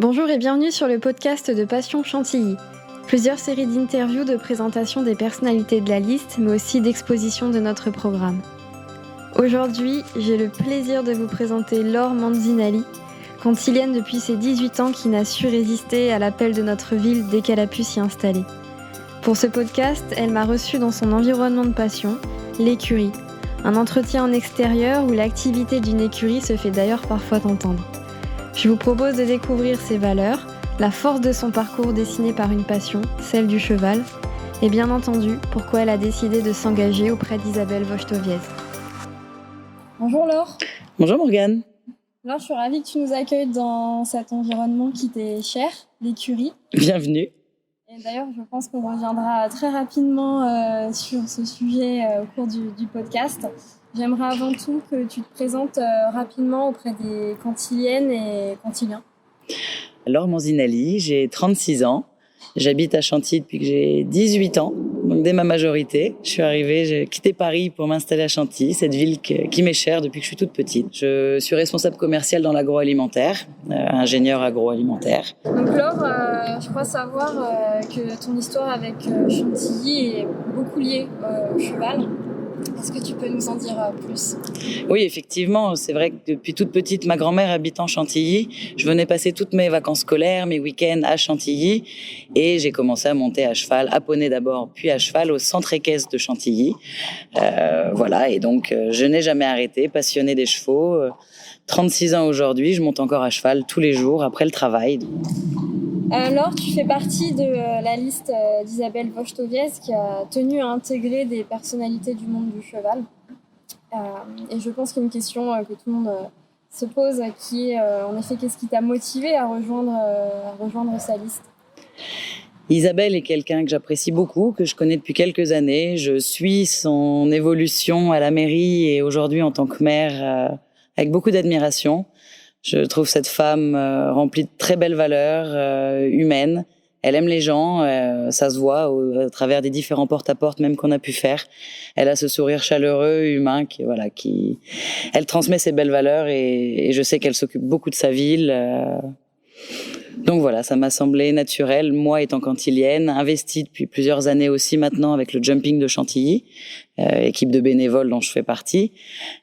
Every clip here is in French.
Bonjour et bienvenue sur le podcast de Passion Chantilly. Plusieurs séries d'interviews, de présentation des personnalités de la liste, mais aussi d'exposition de notre programme. Aujourd'hui, j'ai le plaisir de vous présenter Laure Manzinali, cantilienne depuis ses 18 ans qui n'a su résister à l'appel de notre ville dès qu'elle a pu s'y installer. Pour ce podcast, elle m'a reçue dans son environnement de passion, l'écurie. Un entretien en extérieur où l'activité d'une écurie se fait d'ailleurs parfois entendre. Je vous propose de découvrir ses valeurs, la force de son parcours dessiné par une passion, celle du cheval, et bien entendu, pourquoi elle a décidé de s'engager auprès d'Isabelle Wojtowiec. Bonjour Laure. Bonjour Morgane. Laure, je suis ravie que tu nous accueilles dans cet environnement qui t'est cher, l'écurie. Bienvenue. Et d'ailleurs, je pense qu'on reviendra très rapidement sur ce sujet au cours du podcast. J'aimerais avant tout que tu te présentes rapidement auprès des cantiliennes et cantiliens. Laure Manzinali, j'ai 36 ans. J'habite à Chantilly depuis que j'ai 18 ans. Donc dès ma majorité, j'ai quitté Paris pour m'installer à Chantilly, cette ville qui m'est chère depuis que je suis toute petite. Je suis responsable commercial dans l'agroalimentaire, ingénieur agroalimentaire. Donc Laure, je crois savoir que ton histoire avec Chantilly est beaucoup liée au cheval. Est-ce que tu peux nous en dire plus ? Oui, effectivement, c'est vrai que depuis toute petite, ma grand-mère habite en Chantilly. Je venais passer toutes mes vacances scolaires, mes week-ends à Chantilly. Et j'ai commencé à monter à cheval, à poney d'abord, puis à cheval au centre équestre de Chantilly. Voilà, et donc je n'ai jamais arrêté, passionnée des chevaux. 36 ans aujourd'hui, je monte encore à cheval tous les jours après le travail. Laure, tu fais partie de la liste d'Isabelle Wojtowiec qui a tenu à intégrer des personnalités du monde du cheval. Et je pense qu'il y a une question que tout le monde se pose, qui est en effet, qu'est-ce qui t'a motivé à rejoindre sa liste ? Isabelle est quelqu'un que j'apprécie beaucoup, que je connais depuis quelques années. Je suis son évolution à la mairie et aujourd'hui en tant que maire avec beaucoup d'admiration. Je trouve cette femme remplie de très belles valeurs humaines. Elle aime les gens, ça se voit à travers des différents porte-à-porte même qu'on a pu faire. Elle a ce sourire chaleureux, humain, elle transmet ses belles valeurs et je sais qu'elle s'occupe beaucoup de sa ville. Donc voilà, ça m'a semblé naturel, moi étant cantilienne, investie depuis plusieurs années aussi maintenant avec le jumping de Chantilly, équipe de bénévoles dont je fais partie.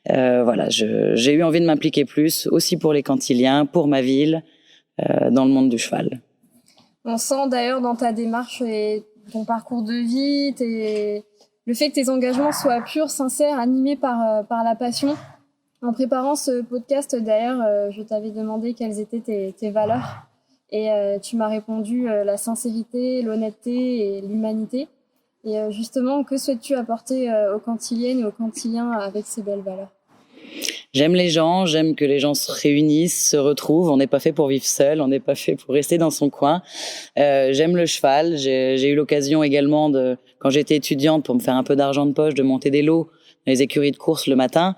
J'ai eu envie de m'impliquer plus, aussi pour les cantiliens, pour ma ville, dans le monde du cheval. On sent d'ailleurs dans ta démarche et ton parcours de vie, le fait que tes engagements soient purs, sincères, animés par la passion. En préparant ce podcast, d'ailleurs, je t'avais demandé quelles étaient tes valeurs. Et tu m'as répondu la sincérité, l'honnêteté et l'humanité. Et justement, que souhaites-tu apporter aux cantiliennes et aux cantiliens avec ces belles valeurs ? J'aime les gens, j'aime que les gens se réunissent, se retrouvent. On n'est pas fait pour vivre seul, on n'est pas fait pour rester dans son coin. J'aime le cheval. J'ai eu l'occasion également, quand j'étais étudiante, pour me faire un peu d'argent de poche, de monter des lots dans les écuries de course le matin.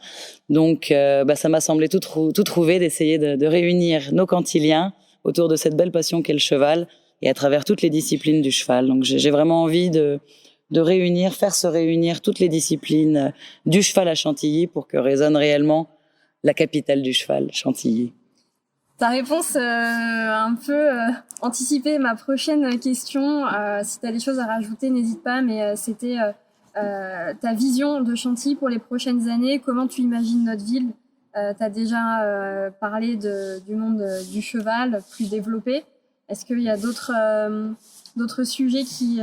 Donc ça m'a semblé tout trouver, d'essayer de réunir nos cantiliens autour de cette belle passion qu'est le cheval et à travers toutes les disciplines du cheval. Donc j'ai vraiment envie de faire se réunir toutes les disciplines du cheval à Chantilly pour que résonne réellement la capitale du cheval, Chantilly. Ta réponse a un peu anticipé ma prochaine question. Si tu as des choses à rajouter, n'hésite pas, mais c'était ta vision de Chantilly pour les prochaines années. Comment tu imagines notre ville ? Tu as déjà parlé du monde du cheval plus développé. Est-ce qu'il y a d'autres sujets qui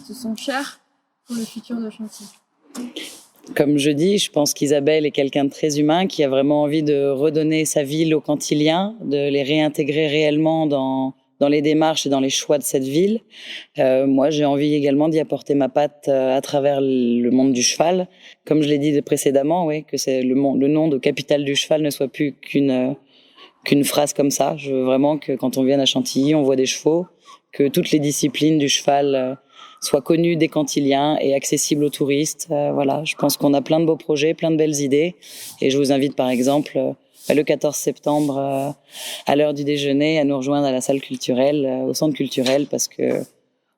te sont chers pour le futur de Chantilly ? Comme je dis, je pense qu'Isabelle est quelqu'un de très humain qui a vraiment envie de redonner sa ville aux cantiliens, de les réintégrer réellement dans les démarches et dans les choix de cette ville. Moi, j'ai envie également d'y apporter ma patte à travers le monde du cheval. Comme je l'ai dit précédemment, oui, que c'est le nom de capitale du cheval ne soit plus qu'une phrase comme ça. Je veux vraiment que quand on vient à Chantilly, on voit des chevaux, que toutes les disciplines du cheval soient connues des cantiliens et accessibles aux touristes. Voilà, je pense qu'on a plein de beaux projets, plein de belles idées. Et je vous invite par exemple le 14 septembre à l'heure du déjeuner à nous rejoindre à la salle culturelle, au centre culturel, parce que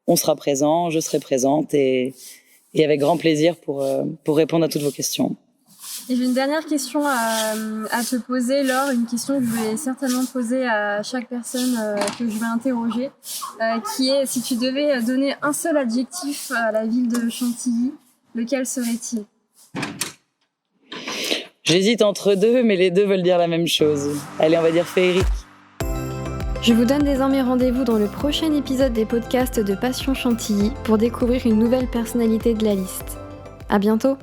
on sera présent, je serai présente et avec grand plaisir pour répondre à toutes vos questions. Et j'ai une dernière question à te poser, Laure, une question que je vais certainement poser à chaque personne que je vais interroger, qui est si tu devais donner un seul adjectif à la ville de Chantilly, lequel serait-il ? J'hésite entre deux, mais les deux veulent dire la même chose. Allez, on va dire féerique. Je vous donne désormais rendez-vous dans le prochain épisode des podcasts de Passion Chantilly pour découvrir une nouvelle personnalité de la liste. À bientôt!